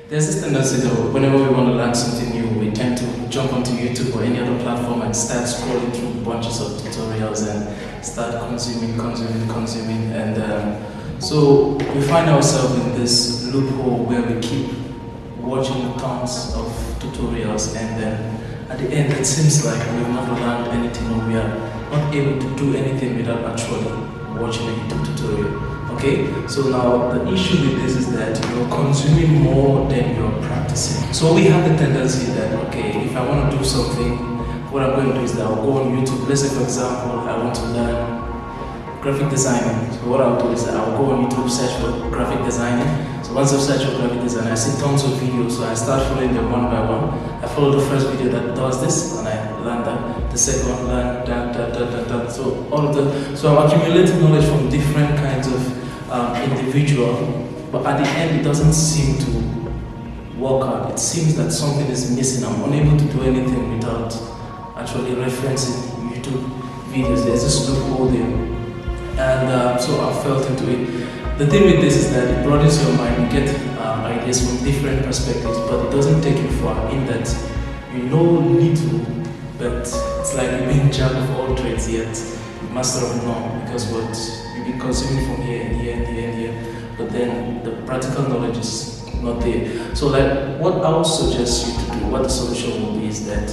There's this tendency though, whenever we want to learn something new, we tend to jump onto YouTube or any other platform and start scrolling through bunches of tutorials and start consuming, and so we find ourselves in this loophole where we keep watching tons of tutorials, and then at the end it seems like we've not learned anything, or we are not able to do anything without actually watching a YouTube tutorial. Okay, so now the issue with this is that you're consuming more than you're practicing. So we have the tendency that, okay, if I want to do something, what I'm going to do is that I'll go on YouTube. Let's say, for example, I want to learn graphic designing. So what I'll do is that I'll go on YouTube, search for graphic designing. So once I've searched for graphic design, I see tons of videos, so I start following them one by one. I follow the first video that does this, and I learn that. The second one, learn that. So all of the, so I'm accumulating knowledge from different kinds of individual, but at the end it doesn't seem to work out. It seems that something is missing. I'm unable to do anything without actually referencing YouTube videos. There's this loophole there, and so I felt into it. The thing with this is that it broadens your mind. You get ideas from different perspectives, but it doesn't take you far in that you know little, but it's like you're being jack of all trades yet master of none, because what you've been consuming from here and here and here and here, but then the practical knowledge is not there. So like what I would suggest you to do, what the solution will be is that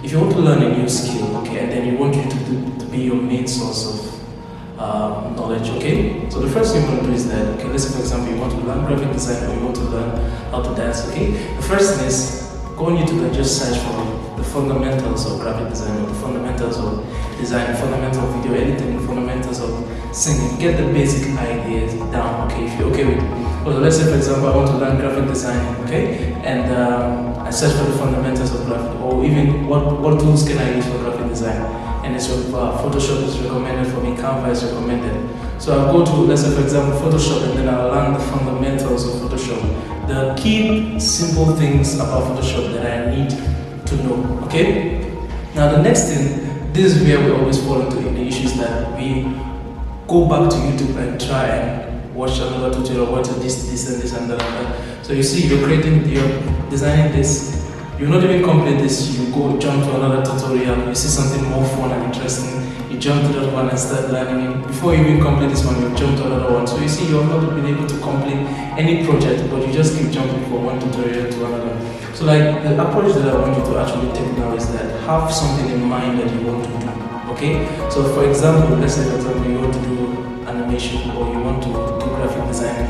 if you want to learn a new skill, okay, and then you want you to be your main source of knowledge, okay? So the first thing you want to do is that, okay, let's say for example you want to learn graphic design or you want to learn how to dance, okay? The first thing is go on YouTube and just search for the fundamentals of graphic design, or the fundamentals of design, fundamental video editing, fundamentals of singing. Get the basic ideas down, okay, if you're okay with it. Well, let's say for example I want to learn graphic design, okay, and I search for the fundamentals of graphic, or even what tools can I use for graphic design, and it's Photoshop is recommended for me, Canva is recommended. So I'll go to, let's say for example, Photoshop, and then I'll learn the fundamentals of Photoshop, the key simple things about Photoshop that I need to know, okay? Now the next thing, this is where we always fall into the issues that we go back to YouTube and try and watch another tutorial, watch this and that. So you see, you're designing this, you not even complete this, you go jump to another tutorial, you see something more fun and interesting, you jump to that one and start learning it. Before you even complete this one, you jump to another one. So you see, you've not been able to complete any project, but you just keep jumping from one tutorial to another. So like the approach that I want you to actually take now is that have something in mind that you want to do, okay? So for example, let's say for example you want to do animation, or you want to do graphic design,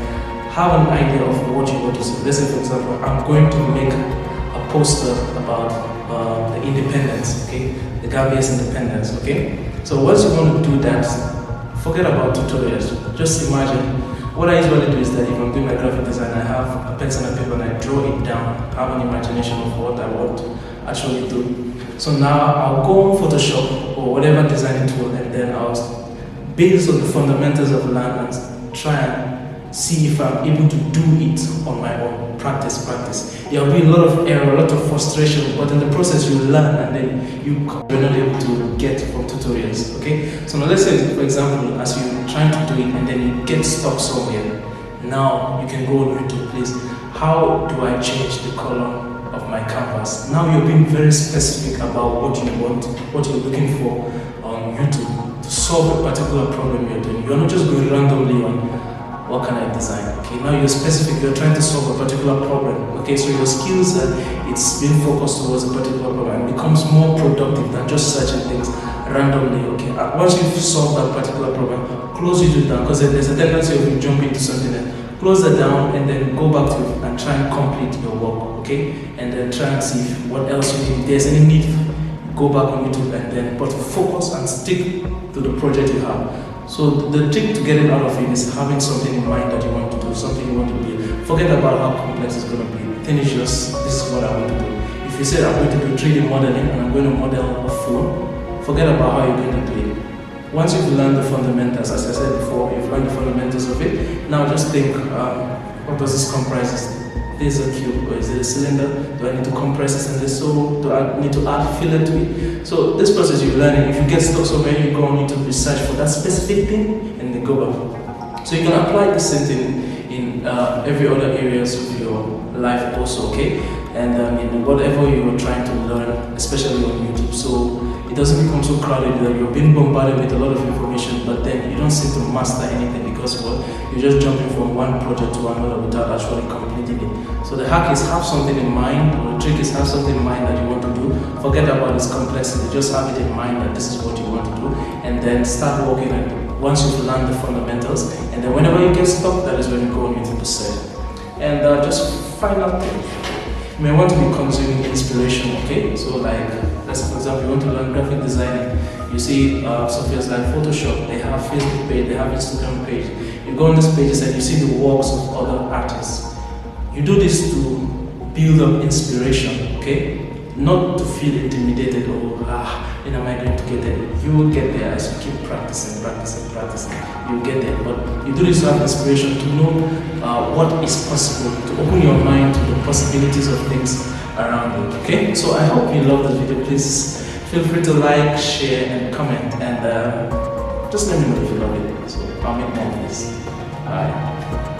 have an idea of what you want to see. Let's say for example, I'm going to make a poster about the independence, okay? The Gambia's independence, okay? So once you want to do that, forget about tutorials. Just imagine. What I usually do is that if I'm doing my graphic design, I have a pencil and paper and I draw it down, have an imagination of what I want to actually do. So now I'll go on Photoshop or whatever designing tool, and then I'll, based on the fundamentals of learn, and try and see if I'm able to do it on my own. Practice. There will be a lot of error, a lot of frustration, but in the process you learn, and then you're not able to get from tutorials, okay? So now let's say, for example, as you're trying to do it and then you get stuck somewhere, now you can go on YouTube, please. How do I change the color of my canvas? Now you're being very specific about what you want, what you're looking for on YouTube to solve a particular problem you're doing. You're not just going randomly on what can I design, okay? Now you're specific, you're trying to solve a particular problem, okay? So your skills, it's being focused towards a particular problem and becomes more productive than just searching things randomly, okay? Once you've solved that particular problem, close YouTube down, because there's a tendency of you jumping to something else. Close that down and then go back to it and try and complete your work, okay? And then try and see what else you need. If there's any need, go back on YouTube and then, but focus and stick to the project you have. So the trick to getting out of it is having something in mind that you want to do, something you want to be. Forget about how complex it's going to be. The thing is just, this is what I want to do. If you say I'm going to do 3D modeling and I'm going to model a phone, forget about how you're going to do it. Once you've learned the fundamentals, as I said before, you've learned the fundamentals of it, now just think, what does this comprise? Is a cube, or is it a cylinder? Do I need to compress this and this? So do I need to add filler to it? So this process you're learning, if you get stuck somewhere, you go on YouTube, research for that specific thing and then go back. So you can apply the same thing in every other areas of your life also, okay? And in whatever you are trying to learn, especially on YouTube, so it doesn't become so crowded that you're being bombarded with a lot of information, but then you don't seem to master anything because you're just jumping from one project to another without actually completing it. So the hack is have something in mind, or the trick is have something in mind that you want to do. Forget about its complexity, just have it in mind that this is what you want to do, and then start working on it. Once you've learned the fundamentals, and then whenever you get stuck, that is when you go on YouTube to say. And just final thing, you may want to be consuming inspiration, okay? So like, let's for example, you want to learn graphic designing. You see softwares like Photoshop, they have Facebook page, they have Instagram page. You go on these pages and you see the works of other artists. You do this to build up inspiration, okay? Not to feel intimidated or, when am I going to get there? You will get there as you keep practicing. You'll get there. But you do this to have inspiration, to know what is possible, to open your mind to the possibilities of things around you. Okay? So I hope you love this video. Please feel free to like, share, and comment. And just let me know if you love it. So I'll make more of this. Bye.